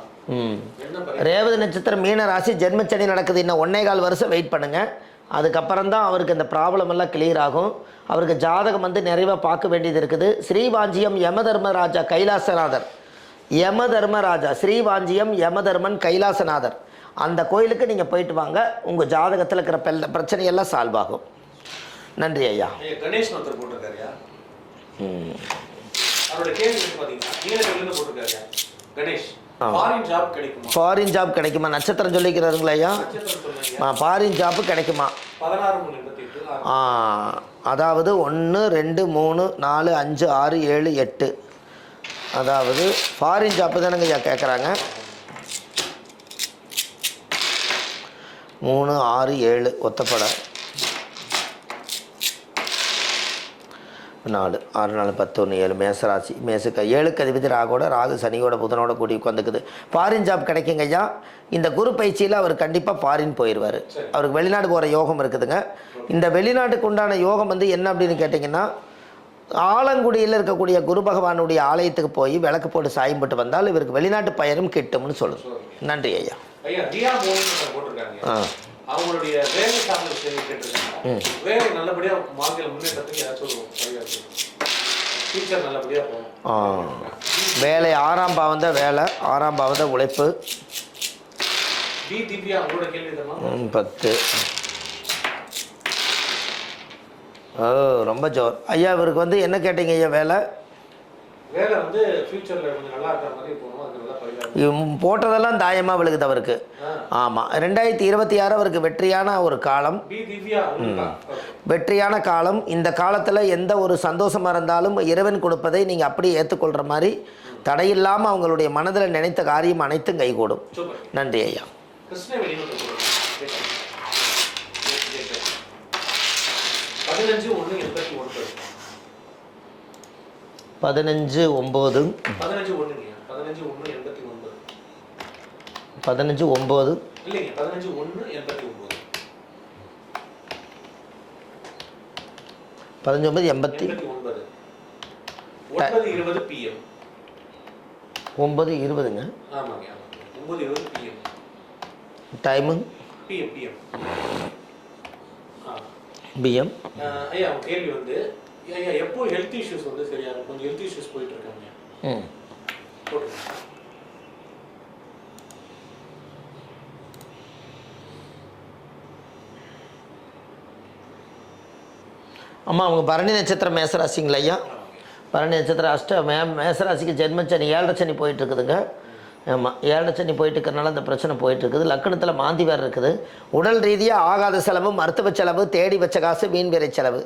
ரேவதி நட்சத்திரம் மீன ராசி, ஜென்மச்சனி நடக்குது. இன்னும் 1.25 வருஷம் வெயிட் பண்ணுங்க. அதுக்கப்புறம் தான் அவருக்கு இந்த ப்ராப்ளம் எல்லாம் கிளியர் ஆகும். அவருக்கு ஜாதகம் வந்து நிறைவாக பார்க்க வேண்டியது இருக்குது. ஸ்ரீவாஞ்சியம் யமதர்மராஜா கைலாசநாதர், யமதர்மராஜா ஸ்ரீவாஞ்சியம் யமதர்மன் கைலாசநாதர், அந்த கோயிலுக்கு நீங்கள் போயிட்டு வாங்க. உங்கள் ஜாதகத்தில் இருக்கிற பிரச்சனையெல்லாம் சால்வ் ஆகும். நன்றி ஐயா. கணேஷ் ஒருத்தர் போட்டிருக்காருயா. அவரோட கேள்வி வந்து பாத்தீங்கன்னா நீலகிரில போட்டிருக்காரு. கணேஷ், ஃபாரின் ஜாப் கிடைக்குமா? ஃபாரின் ஜாப் கிடைக்குமா? நட்சத்திரம் சொல்லிக்கிறாருங்களா ஐயா? ஃபாரின் ஜாப் கிடைக்குமா? 16/3/88. அதாவது 1 2 3 4 5 6 7 8, அதாவது ஃபாரின் ஜாப்பு தானங்க ஐயா கேட்குறாங்க. 3 6 7 ஒத்தப்படை 4 6 4 10 1 7 மேசராசி மேசுக்க 7க்கு அதிபதி ராகோட, ராகு சனியோட புதனோட கூடி உட்காந்துக்குது. ஃபாரின் ஜாப் கிடைக்குங்க ஐயா. இந்த குரு பயிற்சியில் அவர் கண்டிப்பாக ஃபாரின் போயிடுவார். அவருக்கு வெளிநாடு போகிற யோகம் இருக்குதுங்க. இந்த வெளிநாட்டுக்கு உண்டான யோகம் வந்து என்ன அப்படின்னு கேட்டிங்கன்னா, ஆலங்குடியில் இருக்கக்கூடிய குரு பகவானுடைய ஆலயத்துக்கு போய் விளக்கு போட்டு சாயம் போட்டு வந்தால் இவருக்கு வெளிநாட்டு பயணம் கிட்டும்னு சொல்லுது. நன்றி ஐயா. அவங்களுடைய வேலை சார்ந்த விஷயம் கேட்டிருக்காங்க. வேலை நல்லபடியா வாழ்க்கையில முன்னேற்றத்துக்கு ஏதாச்சும் ஃபியூச்சர் நல்லபடியா போகும். வேலை 6ஆம் பாவம் தான் வேலை, 6ஆம் பாவம் தான் உழைப்பு. டி திவ்யா உங்களோட கேள்வி தான் 10. ரொம்ப ஜோர் ஐயா. இவருக்கு வந்து என்ன கேட்டீங்க ஐயா? வேலை வந்து ஃபியூச்சர்ல கொஞ்சம் நல்லா இருக்கிற மாதிரி போகணும். அது நல்லா பரிகாரம் போட்டதெல்லாம் தாயமாக விழுகுது அவருக்கு. ஆமாம், 2026 அவருக்கு வெற்றியான ஒரு காலம், வெற்றியான காலம். இந்த காலத்தில் எந்த ஒரு சந்தோஷமாக இருந்தாலும் இறைவன் கொடுப்பதை நீங்கள் அப்படியே ஏற்றுக்கொள்கிற மாதிரி தடையில்லாமல் அவங்களுடைய மனதில் நினைத்த காரியம் அனைத்தும் கைகூடும். நன்றி ஐயா. 15/1/89. 15/9. 15/9 இல்லைங்க, 15/1/89. 19/89. 9:20 PM. 9:20ங்க. ஆமாங்க, 9:20 PM. Time PM. பிஎம். ஐயா அவங்க கேள்வி வந்து, ஐயா எப்போ ஹெல்த் இஷ்யூஸ் வந்து சரியா கொஞ்சம் ஹெல்த் இஷ்யூஸ் போயிட்டு இருக்காங்க. அம்மா அவங்க பரணி நட்சத்திரம் மேசராசிங்களா ஐயா? பரணி நட்சத்திரம் மேசராசிக்கு ஜென்மச்சனி 7.5 சனி போயிட்டு இருக்குதுங்க. ஆமாம், 7.5 சனி போயிட்டு இருக்கிறனால அந்த பிரச்சனை போயிட்டு இருக்குது. லக்கணத்தில் மாந்தி வேறு இருக்குது. உடல் ரீதியாக ஆகாத செலவு, மருத்துவ செலவு, தேடி வச்ச காசு, வீண் விரை செலவு,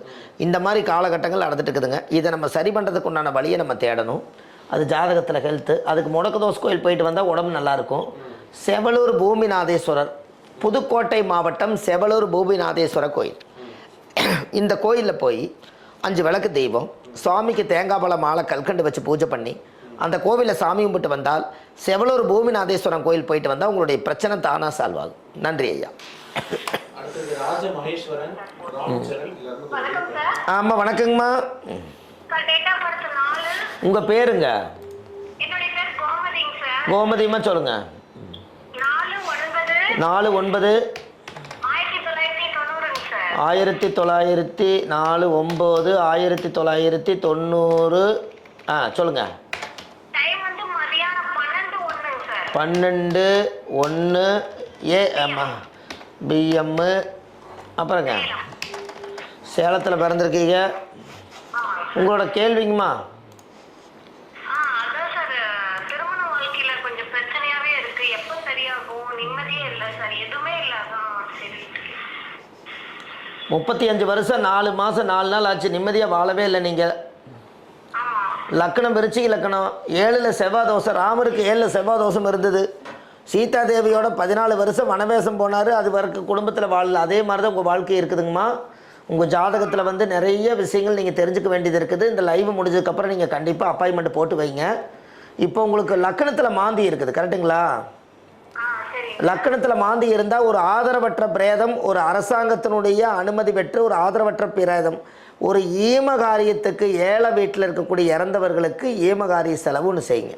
இந்த மாதிரி காலகட்டங்கள் நடந்துட்டு இருக்குதுங்க. இதை நம்ம சரி பண்ணுறதுக்கு உண்டான வழியை நம்ம தேடணும். அது ஜாதகத்தில் ஹெல்த்து. அதுக்கு முடக்கதோஸ் கோயில் போயிட்டு வந்தால் உடம்பு நல்லாயிருக்கும். செவலூர் பூமிநாதேஸ்வரர், புதுக்கோட்டை மாவட்டம் செவலூர் பூமிநாதேஸ்வரர் கோயில். இந்த கோயிலில் போய் 5 விளக்கு தெய்வம், சுவாமிக்கு தேங்காய் பழ மாலை கல்கண்டு வச்சு பூஜை பண்ணி அந்த கோவிலில் சாமி கும்பிட்டு வந்தால், செவலூர் பூமிநாதேஸ்வரன் கோயில் போயிட்டு வந்தால் உங்களுடைய பிரச்சனை தானாக சால்வ் ஆகும். நன்றி ஐயா. ஆமாம், வணக்கங்கம்மா. உங்கள் பேருங்க? கோமதிம்மா, சொல்லுங்கள். 4/9/1990. 4/9/1990. சொல்லுங்கள். 12/1 ஆமாம், பிஎம். அப்புறங்க சேலத்தில் பிறந்திருக்கீங்க. உங்களோட கேள்விங்கம்மா? திருமண வாழ்க்கையில கொஞ்சம் பிரச்சனையாவே இருக்கு. எப்ப சரியாகும்? நிம்மதியே இல்லை சார், எதுவுமே இல்லாதான். 35 வருஷம் 4 மாதம் 4 நாள் ஆச்சு, நிம்மதியாக வாழவே இல்லை நீங்கள். லக்கணம் விருச்சிக லக்கணம், 7ல் செவ்வாய் தோஷம். ராமருக்கு 7ல் செவ்வாய் தோஷம் இருந்தது. சீதா தேவியோட 14 வருஷம் வனவேசம் போனார். அது வரைக்கும் குடும்பத்தில் வாழல. அதே மாதிரி தான் உங்கள் வாழ்க்கை இருக்குதுங்கம்மா. உங்கள் ஜாதகத்தில் வந்து நிறைய விஷயங்கள் நீங்கள் தெரிஞ்சுக்க வேண்டியது இருக்குது. இந்த லைவ் முடிஞ்சதுக்கப்புறம் நீங்கள் கண்டிப்பாக அப்பாயின்மெண்ட் போட்டு வைங்க. இப்போ உங்களுக்கு லக்கணத்தில் மாந்தி இருக்குது, கரெக்டுங்களா? லக்கணத்தில் மாந்தி இருந்தால் ஒரு ஆதரவற்ற பிரேதம், ஒரு அரசாங்கத்தினுடைய அனுமதி பெற்று ஒரு ஆதரவற்ற பிரேதம், ஒரு ஈமகாரியத்துக்கு ஏழை வீட்டில் இருக்கக்கூடிய இறந்தவர்களுக்கு ஈமகாரிய செலவுன்னு செய்யுங்க.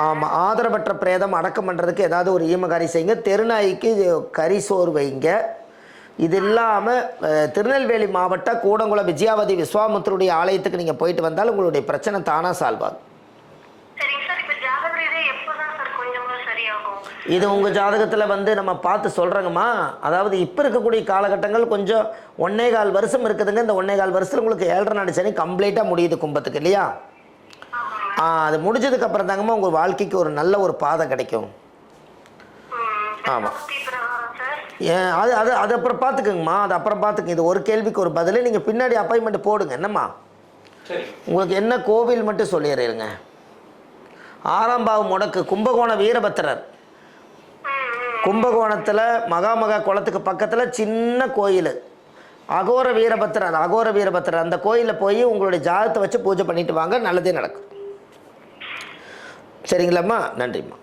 ஆமாம், ஆதரவற்ற பிரேதம் அடக்கம் பண்ணுறதுக்கு ஏதாவது ஒரு ஈமகாரியம் செய்யுங்க. தெருநாய்க்கு கறி சோறு வைங்க. இது இல்லாமல் திருநெல்வேலி மாவட்ட கூடங்குளம் விஜயாவதி விஸ்வாமுத்தருடைய ஆலயத்துக்கு நீங்கள் போயிட்டு வந்தால் உங்களுடைய பிரச்சனை தானாக சால்வ் ஆகும். இது உங்கள் ஜாதகத்தில் வந்து நம்ம பார்த்து சொல்கிறோங்கம்மா. அதாவது இப்போ இருக்கக்கூடிய காலகட்டங்கள் கொஞ்சம் 1.25 வருஷம் இருக்குதுங்க. இந்த 1.25 வருஷத்தில் உங்களுக்கு 7.5 நாடு சனி கம்ப்ளீட்டாக முடியுது கும்பத்துக்கு, இல்லையா? அது முடிஞ்சதுக்கப்புறம் தாங்கம்மா உங்கள் வாழ்க்கைக்கு ஒரு நல்ல ஒரு பாதை கிடைக்கும். ஆமாம், அது அது அது அப்புறம் பார்த்துக்குங்கம்மா. அது அப்புறம் பார்த்துக்குங்க. இது ஒரு கேள்விக்கு ஒரு பதில். நீங்கள் பின்னாடி அப்பாயின்மெண்ட் போடுங்க. என்னம்மா உங்களுக்கு என்ன கோவில் மட்டும் சொல்லிடுறீங்க. 6ஆம் பாவம் முடக்கு, கும்பகோணம் வீரபத்திரர். கும்பகோணத்தில் மகாமகா குளத்துக்கு பக்கத்தில் சின்ன கோயில் அகோர வீரபத்திரர். அந்த கோயிலில் போய் உங்களுடைய ஜாதகத்தை வச்சு பூஜை பண்ணிட்டு வாங்க, நல்லதே நடக்கும். சரிங்களாம்மா? நன்றிம்மா.